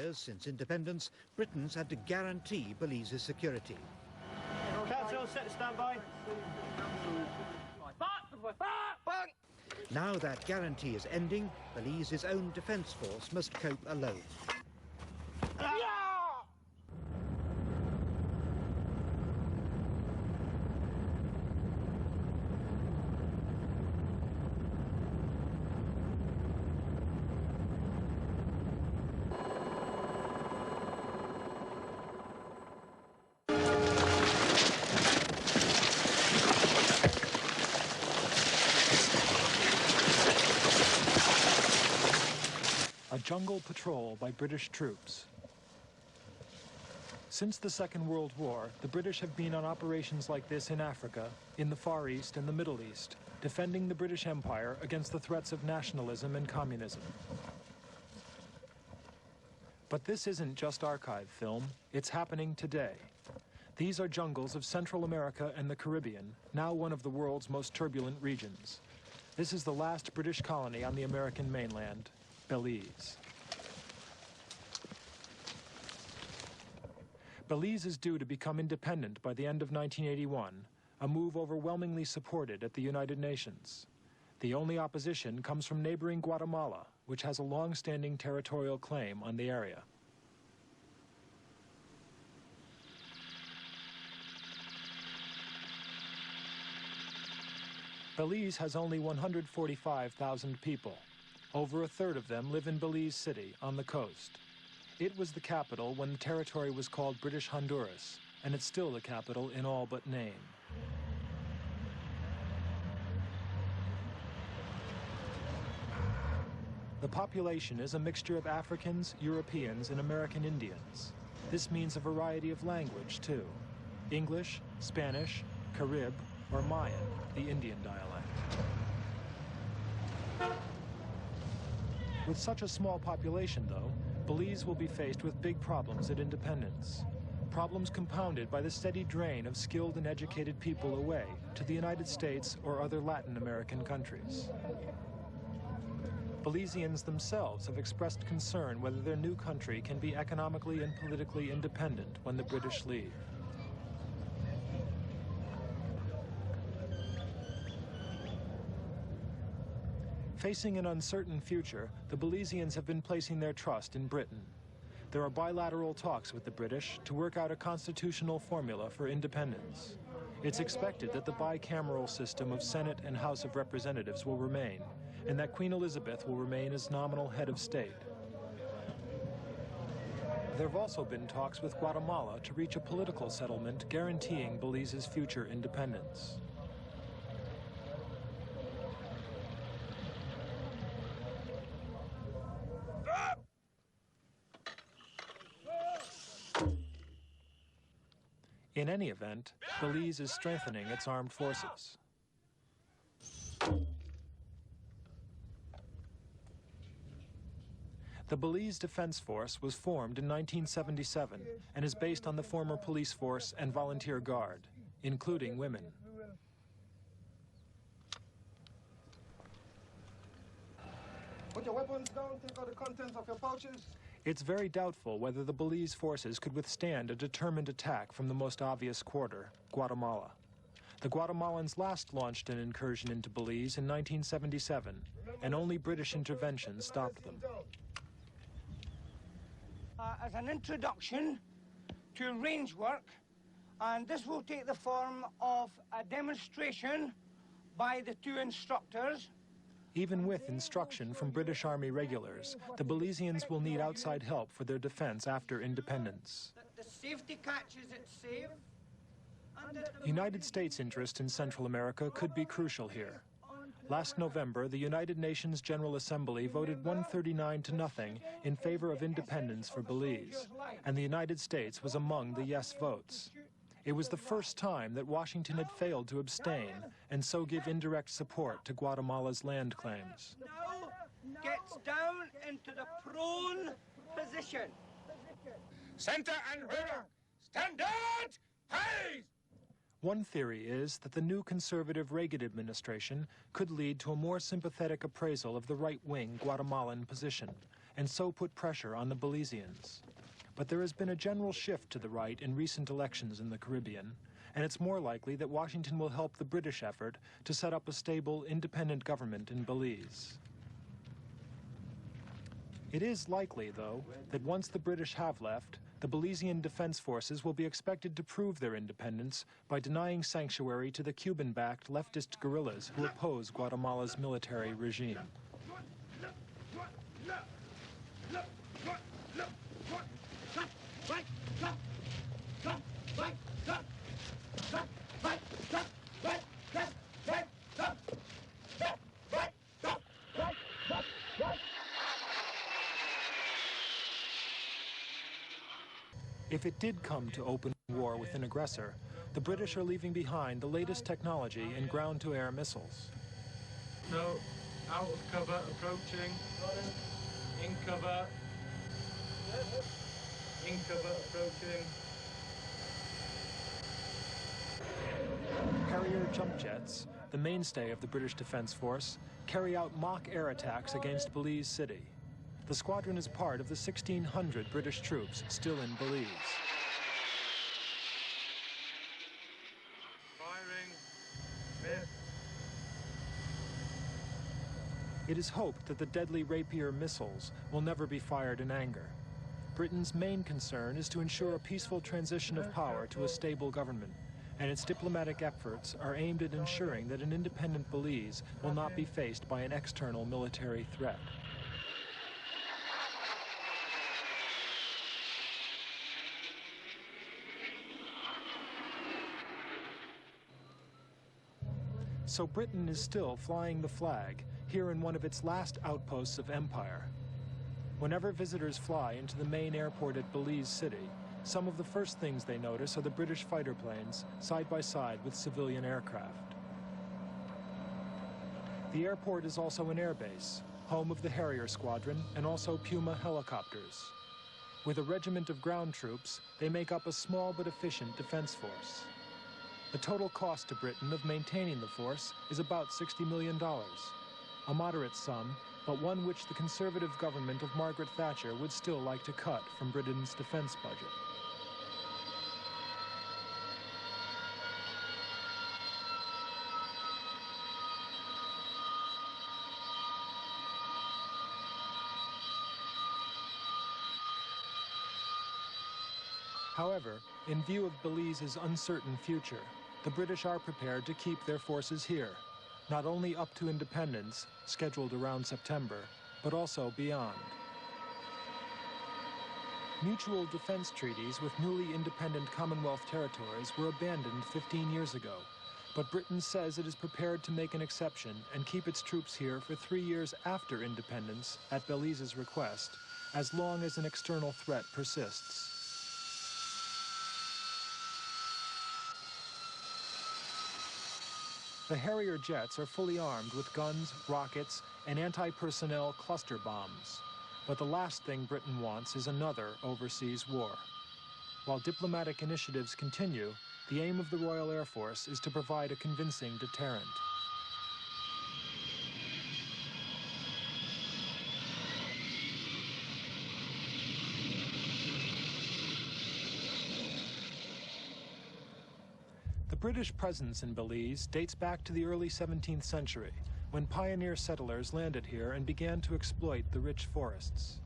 years since independence, Britain's had to guarantee Belize's security. Council, set standby. Now that guarantee is ending, Belize's own defence force must cope alone. A jungle patrol by British troops. Since the Second World War, the British have been on operations like this in Africa, in the Far East and the Middle East, defending the British Empire against the threats of nationalism and communism. But this isn't just archive film, it's happening today. These are jungles of Central America and the Caribbean, now one of the world's most turbulent regions. This is the last British colony on the American mainland, Belize. Belize is due to become independent by the end of 1981, a move overwhelmingly supported at the United Nations. The only opposition comes from neighboring Guatemala, which has a long-standing territorial claim on the area. Belize has only 145,000 people. Over a third of them live in Belize City, on the coast. It was the capital when the territory was called British Honduras, and it's still the capital in all but name. The population is a mixture of Africans, Europeans, and American Indians. This means a variety of language, too. English, Spanish, Carib, or Mayan, the Indian dialect. With such a small population, though, Belize will be faced with big problems at independence. Problems compounded by the steady drain of skilled and educated people away to the United States or other Latin American countries. Belizeans themselves have expressed concern whether their new country can be economically and politically independent when the British leave. Facing an uncertain future, the Belizeans have been placing their trust in Britain. There are bilateral talks with the British to work out a constitutional formula for independence. It's expected that the bicameral system of Senate and House of Representatives will remain, and that Queen Elizabeth will remain as nominal head of state. There have also been talks with Guatemala to reach a political settlement guaranteeing Belize's future independence. In any event, Belize is strengthening its armed forces. The Belize Defense Force was formed in 1977 and is based on the former police force and volunteer guard, including women. Put your weapons down, take out the contents of your pouches. It's very doubtful whether the Belize forces could withstand a determined attack from the most obvious quarter, Guatemala. The Guatemalans last launched an incursion into Belize in 1977, and only British intervention stopped them. As an introduction to range work, and this will take the form of a demonstration by the two instructors. Even with instruction from British Army regulars, the Belizeans will need outside help for their defense after independence. The safety catches it safe. United States interest in Central America could be crucial here. Last November, the United Nations General Assembly voted 139-0 in favor of independence for Belize, and the United States was among the yes votes. It was the first time that Washington had failed to abstain and so give indirect support to Guatemala's land claims. Now gets down into the prone position. Center and rear, standard, please! One theory is that the new conservative Reagan administration could lead to a more sympathetic appraisal of the right-wing Guatemalan position and so put pressure on the Belizeans. But there has been a general shift to the right in recent elections in the Caribbean, and it's more likely that Washington will help the British effort to set up a stable, independent government in Belize. It is likely, though, that once the British have left, the Belizean Defense Forces will be expected to prove their independence by denying sanctuary to the Cuban-backed leftist guerrillas who oppose Guatemala's military regime. If it did come to open war with an aggressor, the British are leaving behind the latest technology in ground-to-air missiles. So, out of cover, approaching. In cover. In cover, approaching. Harrier jump jets, the mainstay of the British Defense Force, carry out mock air attacks against Belize City. The squadron is part of the 1,600 British troops still in Belize. Firing. Miss. It is hoped that the deadly Rapier missiles will never be fired in anger. Britain's main concern is to ensure a peaceful transition of power to a stable government, and its diplomatic efforts are aimed at ensuring that an independent Belize will not be faced by an external military threat. So Britain is still flying the flag here in one of its last outposts of empire. Whenever visitors fly into the main airport at Belize City, some of the first things they notice are the British fighter planes side by side with civilian aircraft. The airport is also an airbase, home of the Harrier Squadron and also Puma helicopters. With a regiment of ground troops, they make up a small but efficient defense force. The total cost to Britain of maintaining the force is about $60 million, a moderate sum, but one which the Conservative government of Margaret Thatcher would still like to cut from Britain's defense budget. However, in view of Belize's uncertain future, the British are prepared to keep their forces here, not only up to independence, scheduled around September, but also beyond. Mutual defense treaties with newly independent Commonwealth territories were abandoned 15 years ago, but Britain says it is prepared to make an exception and keep its troops here for 3 years after independence, at Belize's request, as long as an external threat persists. The Harrier jets are fully armed with guns, rockets, and anti-personnel cluster bombs. But the last thing Britain wants is another overseas war. While diplomatic initiatives continue, the aim of the Royal Air Force is to provide a convincing deterrent. The British presence in Belize dates back to the early 17th century, when pioneer settlers landed here and began to exploit the rich forests.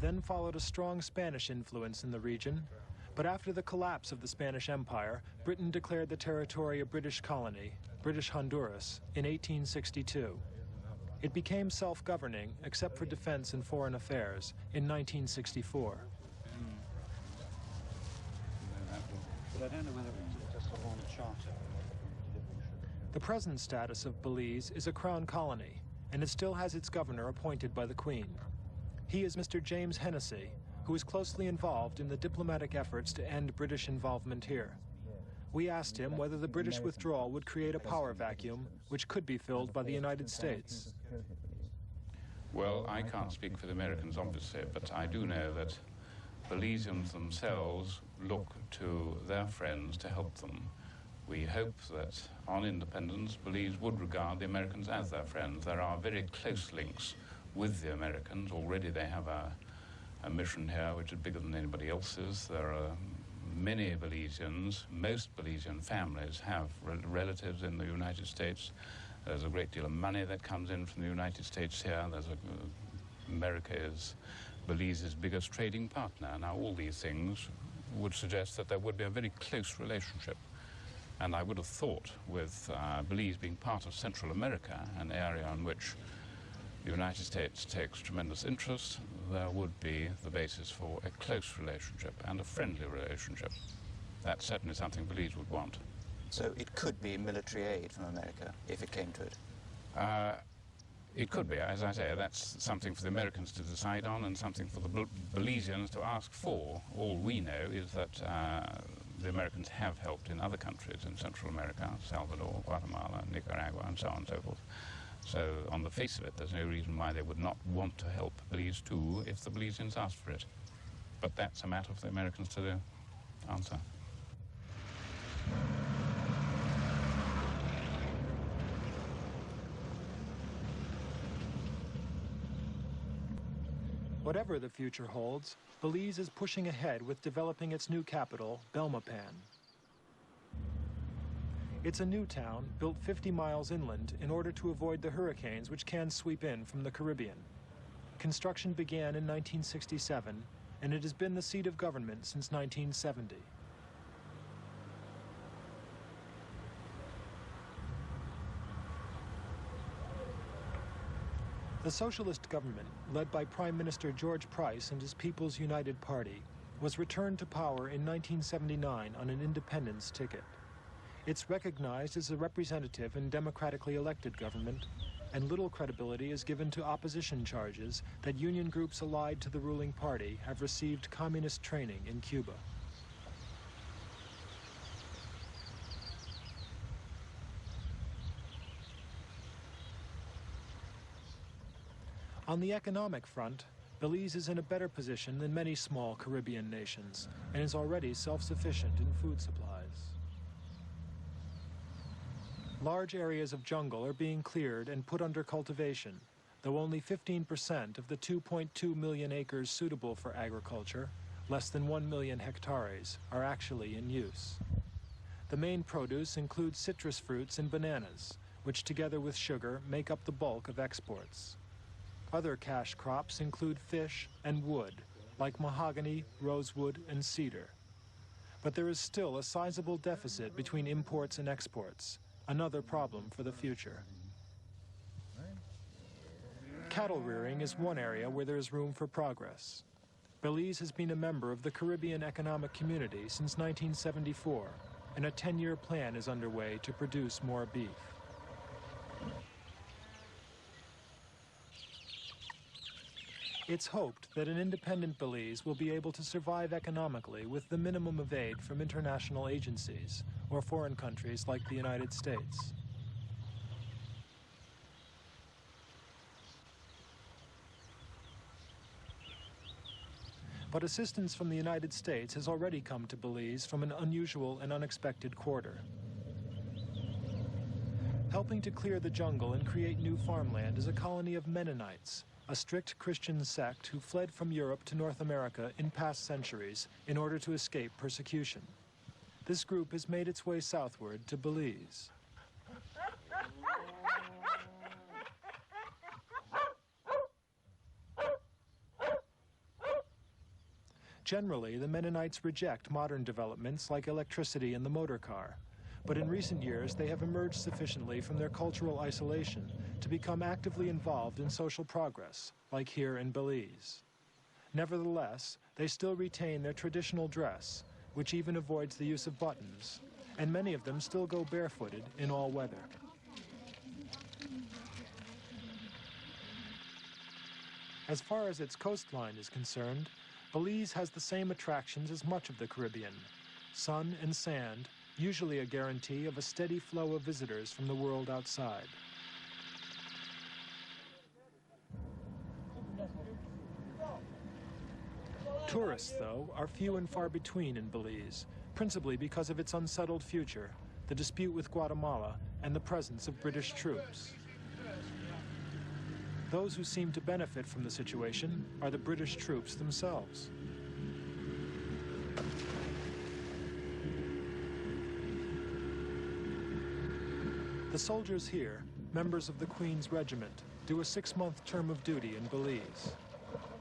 Then followed a strong Spanish influence in the region, but after the collapse of the Spanish Empire, Britain declared the territory a British colony, British Honduras, in 1862. It became self-governing, except for defense and foreign affairs, in 1964. But I don't know whether it's just on the charter. The present status of Belize is a crown colony, and it still has its governor appointed by the Queen. He is Mr. James Hennessy, who is closely involved in the diplomatic efforts to end British involvement here. We asked him whether the British withdrawal would create a power vacuum, which could be filled by the United States. Well, I can't speak for the Americans, obviously, but I do know that Belizeans themselves look to their friends to help them. We hope that on independence, Belize would regard the Americans as their friends. There are very close links with the Americans. Already they have a mission here which is bigger than anybody else's. There are many Belizeans, most Belizean families have relatives in the United States. There's a great deal of money that comes in from the United States here. America is Belize's biggest trading partner. Now, all these things would suggest that there would be a very close relationship. And I would have thought, with Belize being part of Central America, an area in which the United States takes tremendous interest, there would be the basis for a close relationship and a friendly relationship. That's certainly something Belize would want. So it could be military aid from America, if it came to it? It could be. As I say, that's something for the Americans to decide on and something for the Belizeans to ask for. All we know is that the Americans have helped in other countries in Central America, Salvador, Guatemala, Nicaragua, and so on and so forth. So on the face of it, there's no reason why they would not want to help Belize too if the Belizeans asked for it. But that's a matter for the Americans to answer. Whatever the future holds, Belize is pushing ahead with developing its new capital, Belmopan. It's a new town built 50 miles inland in order to avoid the hurricanes which can sweep in from the Caribbean. Construction began in 1967, and it has been the seat of government since 1970. The socialist government, led by Prime Minister George Price and his People's United Party, was returned to power in 1979 on an independence ticket. It's recognized as a representative and democratically elected government, and little credibility is given to opposition charges that union groups allied to the ruling party have received communist training in Cuba. On the economic front, Belize is in a better position than many small Caribbean nations and is already self-sufficient in food supplies. Large areas of jungle are being cleared and put under cultivation, though only 15% of the 2.2 million acres suitable for agriculture, less than 1 million hectares, are actually in use. The main produce includes citrus fruits and bananas, which together with sugar make up the bulk of exports. Other cash crops include fish and wood, like mahogany, rosewood, and cedar. But there is still a sizable deficit between imports and exports, another problem for the future. Cattle rearing is one area where there is room for progress. Belize has been a member of the Caribbean Economic Community since 1974, and a 10-year plan is underway to produce more beef. It's hoped that an independent Belize will be able to survive economically with the minimum of aid from international agencies or foreign countries like the United States. But assistance from the United States has already come to Belize from an unusual and unexpected quarter. Helping to clear the jungle and create new farmland is a colony of Mennonites, a strict Christian sect who fled from Europe to North America in past centuries in order to escape persecution. This group has made its way southward to Belize. Generally, the Mennonites reject modern developments like electricity and the motor car. But in recent years, they have emerged sufficiently from their cultural isolation to become actively involved in social progress, like here in Belize. Nevertheless, they still retain their traditional dress, which even avoids the use of buttons, and many of them still go barefooted in all weather. As far as its coastline is concerned, Belize has the same attractions as much of the Caribbean: sun and sand, usually a guarantee of a steady flow of visitors from the world outside. Tourists, though, are few and far between in Belize, principally because of its unsettled future, the dispute with Guatemala, and the presence of British troops. Those who seem to benefit from the situation are the British troops themselves. The soldiers here, members of the Queen's Regiment, do a 6-month term of duty in Belize.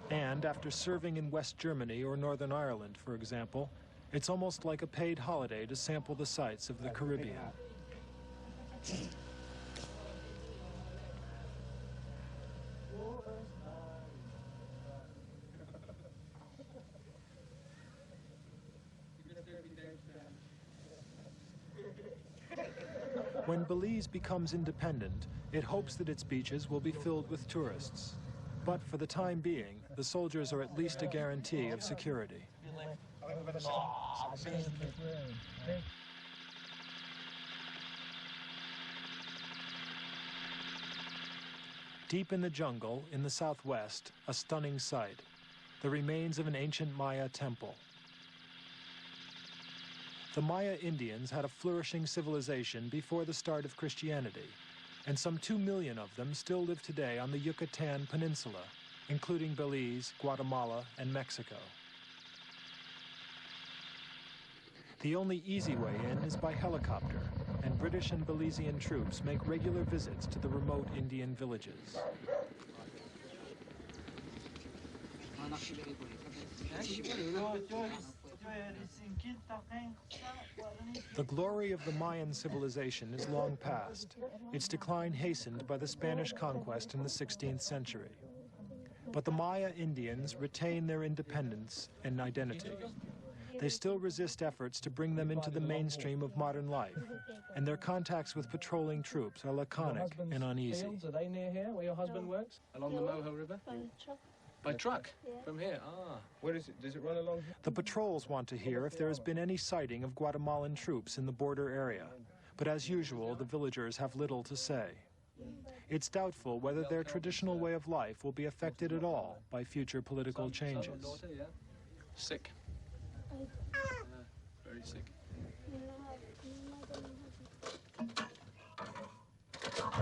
And after serving in West Germany or Northern Ireland, for example, it's almost like a paid holiday to sample the sights of the Caribbean. When Belize becomes independent, it hopes that its beaches will be filled with tourists. But for the time being, the soldiers are at least a guarantee of security. Deep in the jungle, in the southwest, a stunning sight, the remains of an ancient Maya temple. The Maya Indians had a flourishing civilization before the start of Christianity, and some 2 million of them still live today on the Yucatan Peninsula, including Belize, Guatemala, and Mexico. The only easy way in is by helicopter, and British and Belizean troops make regular visits to the remote Indian villages. The glory of the Mayan civilization is long past, its decline hastened by the Spanish conquest in the 16th century. But the Maya Indians retain their independence and identity. They still resist efforts to bring them into the mainstream of modern life, and their contacts with patrolling troops are laconic and uneasy. Are they near here, where your husband works? Along the Moho River? By truck? From here? Ah. Where is it? Does it run along here? The patrols want to hear if there has been any sighting of Guatemalan troops in the border area, but as usual, the villagers have little to say. It's doubtful whether their traditional way of life will be affected at all by future political changes. Sick. Very sick.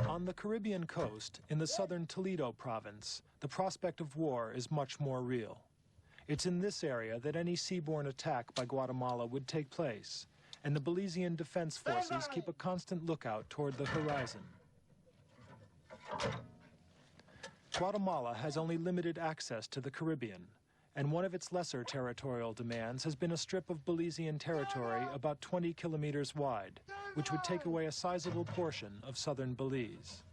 On the Caribbean coast, in the southern Toledo province, the prospect of war is much more real. It's in this area that any seaborne attack by Guatemala would take place, and the Belizean Defense Forces keep a constant lookout toward the horizon. Guatemala has only limited access to the Caribbean, and one of its lesser territorial demands has been a strip of Belizean territory about 20 kilometers wide, which would take away a sizable portion of southern Belize.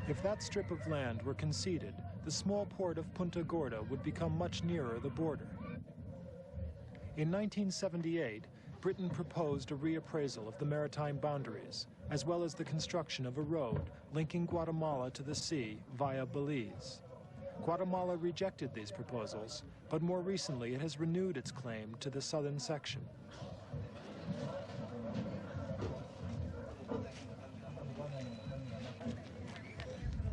If that strip of land were conceded, the small port of Punta Gorda would become much nearer the border. In 1978, Britain proposed a reappraisal of the maritime boundaries, as well as the construction of a road linking Guatemala to the sea via Belize. Guatemala rejected these proposals, but more recently it has renewed its claim to the southern section.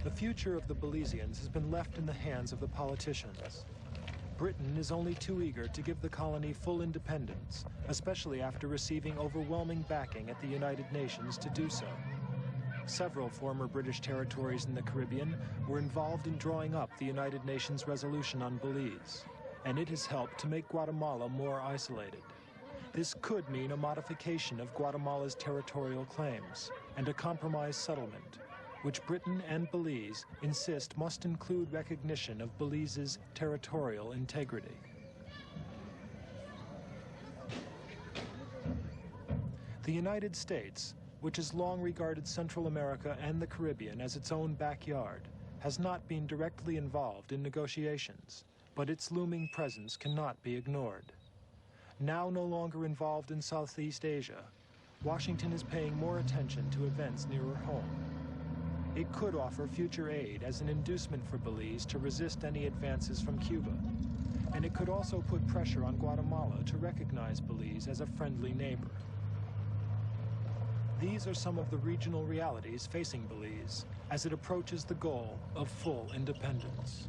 The future of the Belizeans has been left in the hands of the politicians. Britain is only too eager to give the colony full independence, especially after receiving overwhelming backing at the United Nations to do so. Several former British territories in the Caribbean were involved in drawing up the United Nations resolution on Belize, and it has helped to make Guatemala more isolated. This could mean a modification of Guatemala's territorial claims and a compromise settlement, which Britain and Belize insist must include recognition of Belize's territorial integrity. The United States, which has long regarded Central America and the Caribbean as its own backyard, has not been directly involved in negotiations, but its looming presence cannot be ignored. Now no longer involved in Southeast Asia, Washington is paying more attention to events nearer home. It could offer future aid as an inducement for Belize to resist any advances from Cuba. And it could also put pressure on Guatemala to recognize Belize as a friendly neighbor. These are some of the regional realities facing Belize as it approaches the goal of full independence.